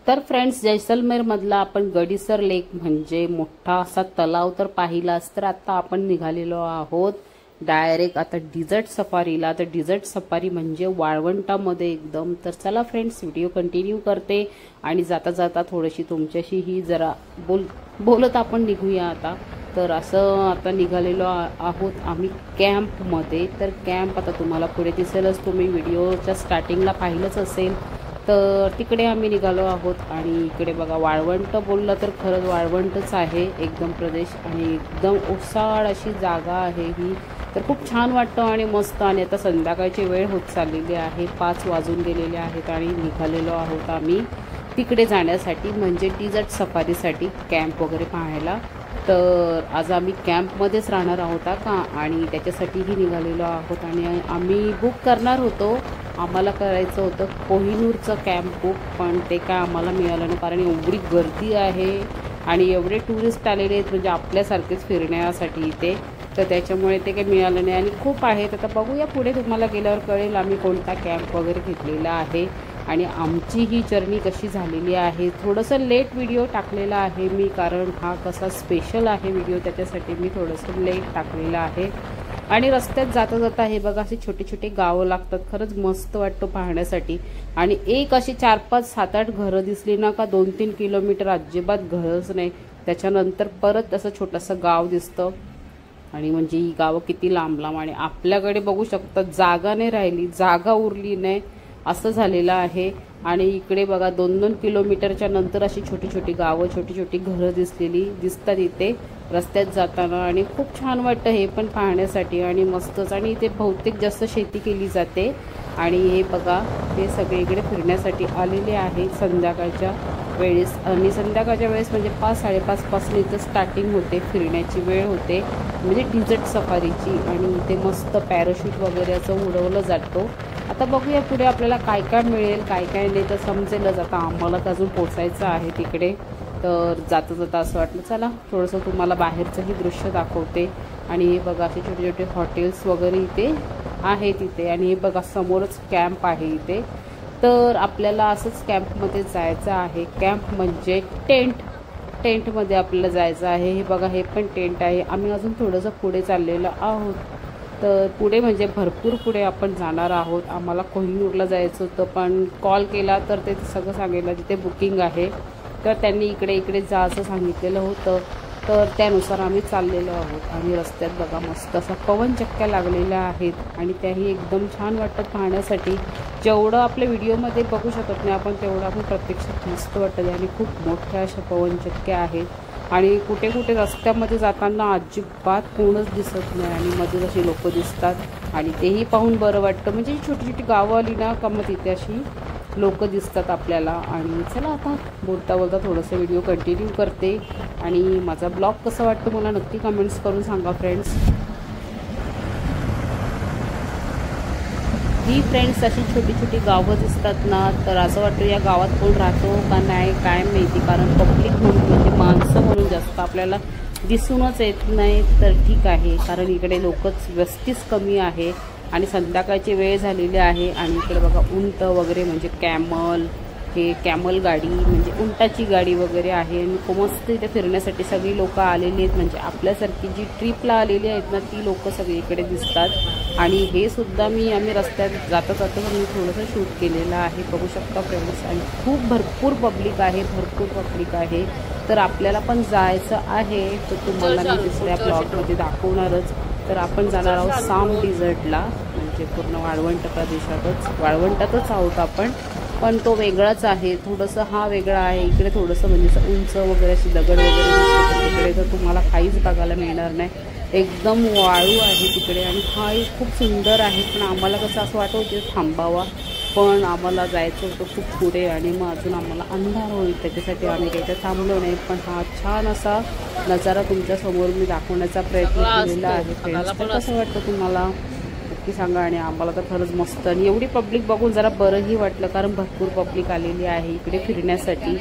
तर फ्रेंड्स, जैसलमेर मधला आपण गडीसर लेक म्हणजे मोठा असा तलाव तर पाहिलाच. तर आता आपण निघालेलो आहोत डायरेक्ट आता डिझर्ट सफारीला. तर डिझर्ट सफारी म्हणजे वाळवंटामध्ये एकदम. तर चला फ्रेंड्स, व्हिडिओ कंटिन्यू करते आणि जाता जाता थोडीशी तुमच्याशी ही जरा बोलत आपण निघूया आता. तर असं आता निघालेलो आहोत आम्ही कॅम्पमध्ये. तर कॅम्प आता तुम्हाला पुढे दिसेलच, तुम्ही व्हिडिओच्या स्टार्टिंगला पाहिलंच असेल. तर तिकडे आम्ही निघालो आहोत आणि इकडे बघा वाळवंट बोललं तर खरंच वाळवंटच आहे एकदम प्रदेश आणि एकदम ओसाड अशी जागा आहे ही. तर खूप छान वाटतं आणि मस्त. आणि आता संध्याकाळची वेळ होत चाललेली आहे, 5 वाजून गेलेले आहेत आणि निघालेलो आहोत आम्ही तिकडे जाण्यासाठी म्हणजे डिझर्ट सफारीसाठी कॅम्प वगैरे पाहायला. तर आज आम्ही कॅम्पमध्येच राहणार आहोत का आणि त्याच्यासाठीही निघालेलो आहोत. आणि आम्ही बुक करणार होतो, आम्हाला करायचं होतं कोहिनूरचं कॅम्प बुक, पण ते काय आम्हाला मिळालं नाही कारण एवढी गर्दी आहे आणि एवढे टुरिस्ट आलेले आहेत म्हणजे आपल्यासारखेच फिरण्यासाठी इथे. तर त्याच्यामुळे ते काही मिळालं नाही आणि खूप आहेत. आता बघूया पुढे, तुम्हाला गेल्यावर कळेल आम्ही कोणता कॅम्प वगैरे घेतलेला आहे आणि आमची ही जर्नी कशी झालेली आहे. थोडंसं लेट व्हिडिओ टाकलेला आहे मी कारण हा कसा स्पेशल आहे व्हिडिओ, त्याच्यासाठी मी थोडंसं लेट टाकलेलं आहे. आणि रस्त्यात जाता जाता हे बघा असे छोटे छोटे गावं लागतात, खरंच मस्त वाटतं पाहण्यासाठी. आणि एक अशी 4, 5, 7, 8 घरं दिसली ना का 2-3 किलोमीटर अजिबात घरच नाही, त्याच्यानंतर परत असं छोटंसं गाव दिसतं. आणि म्हणजे ही गावं किती लांब लांब आणि आपल्याकडे बघू शकता जागा नाही राहिली, जागा उरली नाही असं झालेलं आहे. आणि इकडे बघा 2-2 किलोमीटरच्या नंतर अशी छोटी छोटी गावं, छोटी छोटी घरं दिसतात इथे रस्त्यात जाताना. आणि खूप छान वाटतं हे पण पाहण्यासाठी आणि मस्तच. आणि इथे बहुतेक जास्त शेती केली जाते. आणि हे बघा ते सगळे इकडे फिरण्यासाठी आलेले आहे संध्याकाळच्या वेळेस. आणि संध्याकाळच्या वेळेस म्हणजे 5-5:30 पासून इथं स्टार्टिंग होते, फिरण्याची वेळ होते म्हणजे डिझर्ट सफारीची. आणि इथे मस्त पॅराशूट वगैरे असं उडवलं जातो. आता बघूया पुढे आपल्याला काय काय मिळेल काय काय नाही तर समजेलच. आता आम्हाला तर अजून पोचायचं आहे तिकडे. तर जाता जाता असं वाटलं चला थोडंसं तुम्हाला बाहेरचंही दृश्य दाखवते. आणि हे बघा असे छोटे छोटे हॉटेल्स वगैरे इथे आहेत इथे. आणि हे बघा समोरच कॅम्प आहे इथे. तर आपल्याला असंच कॅम्पमध्ये जायचं आहे. कॅम्प म्हणजे टेंटमध्ये आपल्याला जायचं आहे. हे बघा हे पण टेंट आहे. आम्ही अजून थोडंसं पुढे चाललेलो आहोत. तर पुढे म्हणजे भरपूर पुढे आपण जाणार आहोत. आम्हाला कोहिनूरला जायचं होतं पण कॉल केला तर ते सगळं सांगितलं जिथे बुकिंग आहे. तर त्यांनी इकडे जा असं सांगितलेलं होतं. तर त्यानुसार आम्ही चाललेलो आहोत. आणि रस्त्यात बघा मस्त असा पवनचक्क्या लागलेल्या आहेत आणि त्याही एकदम छान वाटतं पाहण्यासाठी. जेवढं आपल्या व्हिडिओमध्ये बघू शकत नाही आपण तेवढं आपण प्रत्यक्षात मस्त वाटतं. आणि खूप मोठ्या अशा पवनचक्क्या आहेत. आणि कुठे कुठे रस्त्यामध्ये जाताना अजिबात कोणच दिसत नाही आणि मध्ये अशी लोक दिसतात आणि तेही पाहून बरं वाटतं. म्हणजे छोटी छोटी गावं आली ना का मग तिथे अशी लोक दिसतात आपल्याला. आणि चला आता बोलता बोलता थोडंसं व्हिडिओ कंटिन्यू करते. आणि माझा ब्लॉग कसा वाटतो मला नक्की कमेंट्स करून सांगा फ्रेंड्स. ही फ्रेंड्स अशी छोटी छोटी गावं दिसतात ना तर असं वाटतं या गावात कोण राहतो का नाही काय माहिती. कारण पब्लिक म्हणून म्हणजे माणसं म्हणून जास्त आपल्याला दिसूनच येत नाही. तर ठीक आहे कारण इकडे लोकच वस्तीच कमी आहे आणि संध्याकाळची वेळ झालेली आहे. आणि इकडे बघा उंट वगैरे म्हणजे कॅमल गाडी म्हणजे उंटाची गाडी वगैरे आहे. आणि मस्त इथे फिरण्यासाठी सगळी लोक आलेली आहेत. म्हणजे आपल्यासारखी जी ट्रिपला आलेली आहेत ना ती लोक सगळी इकडे दिसतात. आणि हे सुद्धा आम्ही रस्त्यात जाता मी थोडंसं शूट केलेलं आहे बघू शकता फ्रेंड्स. आणि खूप भरपूर पब्लिक आहे. तर आपल्याला पण जायचं आहे तर तुम्हाला मी दुसऱ्या ब्लॉगमध्ये दाखवणारच. तर आपण जाणार आहोत साम डिझर्टला म्हणजे पूर्ण वाळवंटातच आहोत आपण. पण तो वेगळाच आहे थोडंसं, हा वेगळा आहे. इकडे थोडंसं म्हणजे उंच वगैरे अशी दगड वगैरे दिसते. तिकडे तर तुम्हाला काहीच बघायला मिळणार नाही, एकदम वाळू आहे तिकडे. आणि हा एक खूप सुंदर आहे पण आम्हाला कसं असं वाटतं होतं थांबावा पण आम्हाला जायचं होतं खूप पुढे आणि मग अजून आम्हाला अंधार होईल त्याच्यासाठी आम्ही काही थांबलो नाही. पण हा छान असा नजारा तुमच्यासमोर मी दाखवण्याचा प्रयत्न केलेला आहे फ्रेंड्स. तर कसं वाटतं तुम्हाला नक्की सांगा. आणि आम्हाला तर खरंच मस्त आणि एवढी पब्लिक बघून जरा बरंही वाटलं कारण भरपूर पब्लिक आलेली आहे इकडे फिरण्यासाठी.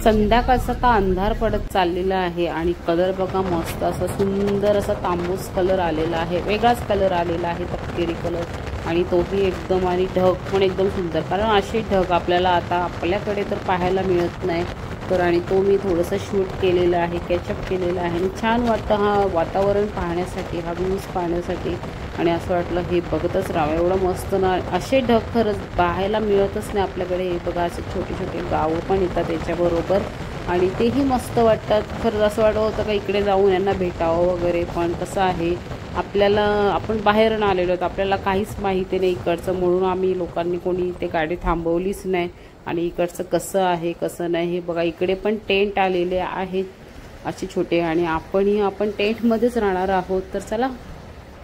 संध्याकाळचा आता अंधार पडत चाललेला आहे आणि कलर बघा मस्त असा सुंदर असा तांबूस कलर आलेला आहे, वेगळाच कलर आलेला आहे तपकिरी कलर आणि तोही एकदम आणि ढग पण एकदम सुंदर कारण असे ढग आपल्याला आता आपल्याकडे तर पाहायला मिळत नाही. तर आणि तो मी थोडंसं शूट केलेलं आहे, कॅचअप केलेलं आहे आणि छान वाटतं हा वातावरण पाहण्यासाठी, हा व्ह्यूज पाहण्यासाठी आणि असं वाटलं हे बघतच राहावं एवढं मस्त ना. असे ढग खरंच पाहायला मिळतच नाही आपल्याकडे. हे बघा असे छोटे छोटे गावं पण येतात त्याच्याबरोबर आणि तेही मस्त वाटतात. खरंच असं वाटत होतं का इकडे जाऊन यांना भेटावं वगैरे. पण कसं आहे आपल्याला आपण बाहेरून आलेलो आहोत, आपल्याला काहीच माहिती नाही इकडचं म्हणून आम्ही लोकांनी कोणी इथे गाडी थांबवलीच नाही. आणि इकडचं कसं आहे कसं नाही हे बघा. इकडे पण टेंट आलेले आहेत असे छोटे आणि आपण टेंटमध्येच राहणार आहोत. तर चला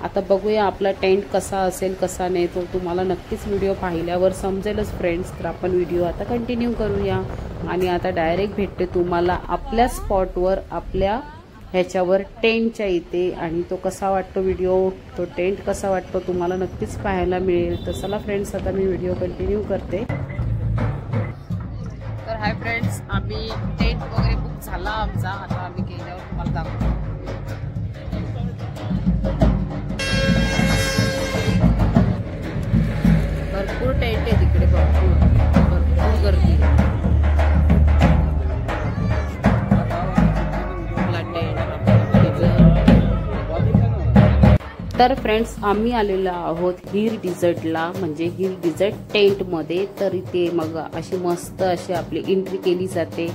आता बघूया आपला टेंट कसा असेल कसा नाही तो तुम्हाला नक्कीच व्हिडिओ पाहिल्यावर समजेलच फ्रेंड्स. तर आपण व्हिडिओ आता कंटिन्यू करूया आणि आता डायरेक्ट भेटते तुम्हाला आपल्या स्पॉटवर, आपल्या ह्याच्यावर टेंटच्या इथे. आणि तो कसा वाटतो व्हिडिओ, तो टेंट कसा वाटतो तुम्हाला नक्कीच पाहायला मिळेल. तर चला फ्रेंड्स आता मी व्हिडिओ कंटिन्यू करते. तर हाय फ्रेंड्स, आम्ही टेंट वगैरे बुक झाला आमचा, आता आम्ही गेल्यावर तुम्हाला दाखवतो. भरपूर टेंट आहे तिकडे, भरपूर गर्दी. तर फ्रेंड्स आम्ही आलेलो आहोत हिल डिझर्टला, म्हणजे हिल डिझर्ट टेंटमध्ये. तर इथे मग अशी मस्त अशी आपली एंट्री केली जाते,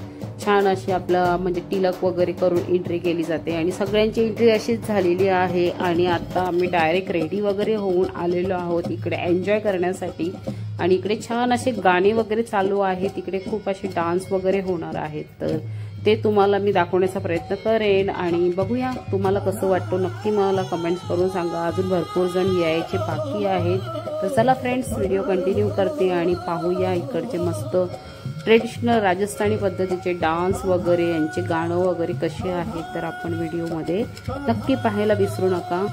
छान अशी आपलं म्हणजे टिलक वगैरे करून एंट्री केली जाते आणि सगळ्यांची एंट्री अशीच झालेली आहे. आणि आता आम्ही डायरेक्ट रेडी वगैरे होऊन आलेलो आहोत इकडे एन्जॉय करण्यासाठी. आणि इकडे छान असे गाणे वगैरे चालू आहेत, इकडे खूप असे डान्स वगैरे होणार आहेत. तर ते तुम्हाला मी दाखवण्याचा प्रयत्न करेन आणि बघूया तुम्हाला कसं वाटतं नक्की मला कमेंट्स करून सांगा. अजून भरपूर जण यायचे बाकी आहेत. तर चला फ्रेंड्स व्हिडिओ कंटिन्यू करते आणि पाहूया इकडचे मस्त ट्रेडिशनल राजस्थानी पद्धतीचे डान्स वगैरे, यांचे गाणं वगैरे कसे आहेत. तर आपण व्हिडिओमध्ये नक्की पाहायला विसरू नका.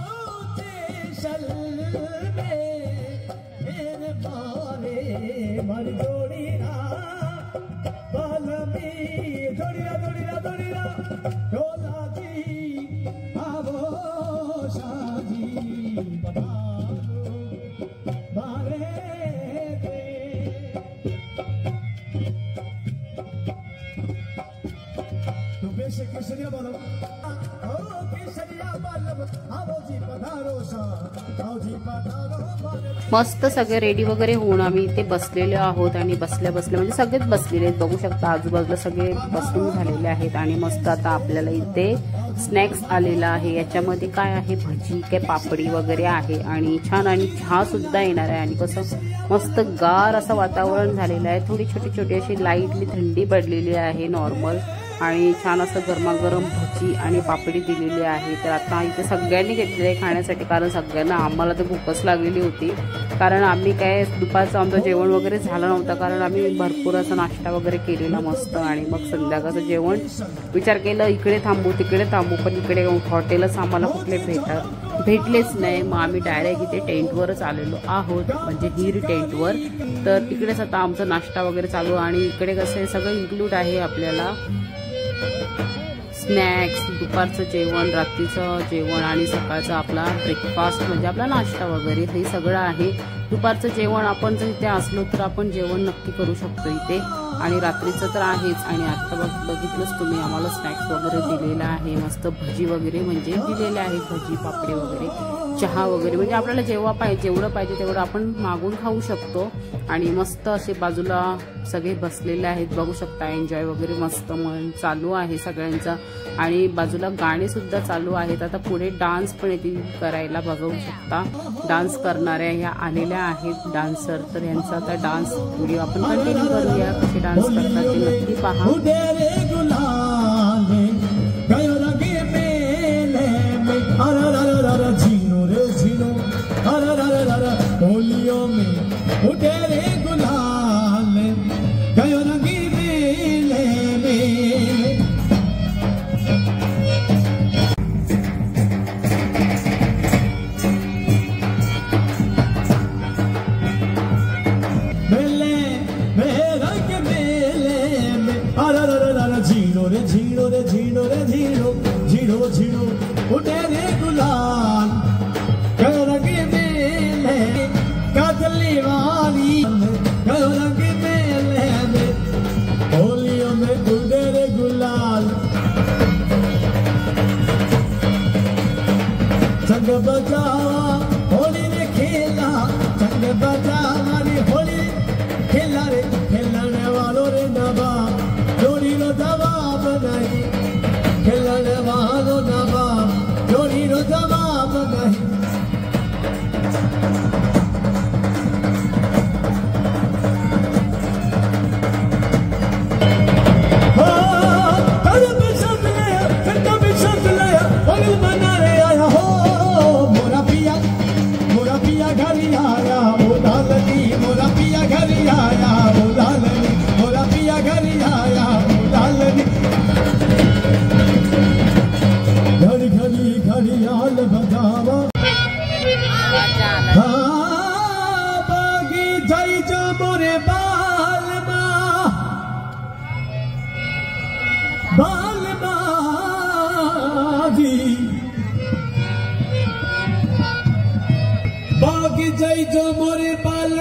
मस्त सगळे रेडी वगैरे होऊन आम्ही इथे बसलेलो आहोत आणि बसल्या म्हणजे सगळेच बसलेले आहेत. बघू शकता आजूबाजूला सगळे बसून झालेले आहेत आणि मस्त आता आपल्याला इथे स्नॅक्स आलेला आहे. याच्यामध्ये काय आहे, भजी काय पापडी वगैरे आहे आणि छान आणि चहा सुद्धा येणार आहे. आणि कसं मस्त गार असं वातावरण झालेलं आहे. थोडी छोटी छोटी अशी लाईटली थंडी पडलेली आहे नॉर्मल आणि छान असं गरमागरम भजी आणि पापडी दिलेली आहे. तर आता इथे सगळ्यांनी घेतलेलं आहे खाण्यासाठी कारण सगळ्यांना आम्हाला तर भूकच लागलेली होती. कारण आम्ही काय दुपारचं आमचं जेवण वगैरे झालं नव्हतं कारण आम्ही भरपूर असा नाश्ता वगैरे केलेला मस्त. आणि मग संध्याकाळचं जेवण विचार केलं इकडे थांबू तिकडे थांबू, पण इकडे हॉटेलच आम्हाला कुठले भेटलेच नाही। मग आम्ही डायरेक्ट इथे टेंटवरच आलेलो आहोत, म्हणजे हिर टेंटवर। तर तिकडेच आता आमचा नाश्ता वगैरे चालू, आणि इकडे कसं आहे सगळं इन्क्लूड आहे आपल्याला, स्नॅक्स, दुपारचं जेवण, रात्रीचं जेवण आणि सकाळचा आपला ब्रेकफास्ट म्हणजे आपला नाश्ता वगैरे हे सगळं आहे। दुपारचं जेवण आपण जर इथे असलो तर आपण जेवण नक्की करू शकतो इथे, आणि रात्रीचं तर आहेच। आणि आता बघितलंच तुम्ही आम्हाला स्नॅक्स वगैरे दिलेला आहे, मस्त भजी वगैरे म्हणजे दिलेले आहेत, भजी पापडे वगैरे, चहा वगैरे, म्हणजे आपल्याला जेवढं पाहिजे तेवढं आपण मागून खाऊ शकतो। आणि मस्त असे बाजूला सगळे बसलेले आहेत, बघू शकता, एन्जॉय वगैरे मस्त मन चालू आहे सगळ्यांचा, आणि बाजूला गाणे सुद्धा चालू आहेत। आता पुढे डान्स पण येतील करायला, बघू शकता डान्स करणाऱ्या ह्या आलेल्या आहेत डान्सर। तर यांचा आता डान्स व्हिडिओ आपण कंटिन्यू करूया, कसे डान्स करतात ते नक्की पहा। होली ने खेला चंग बजावा रे, होली खेला रे, खेलने वालों रे नवा, जोड़ी रो जवाब नहीं, खेलने वालों नवा, जोड़ी रो जवाब नहीं। बागी जय जो मोरे बाल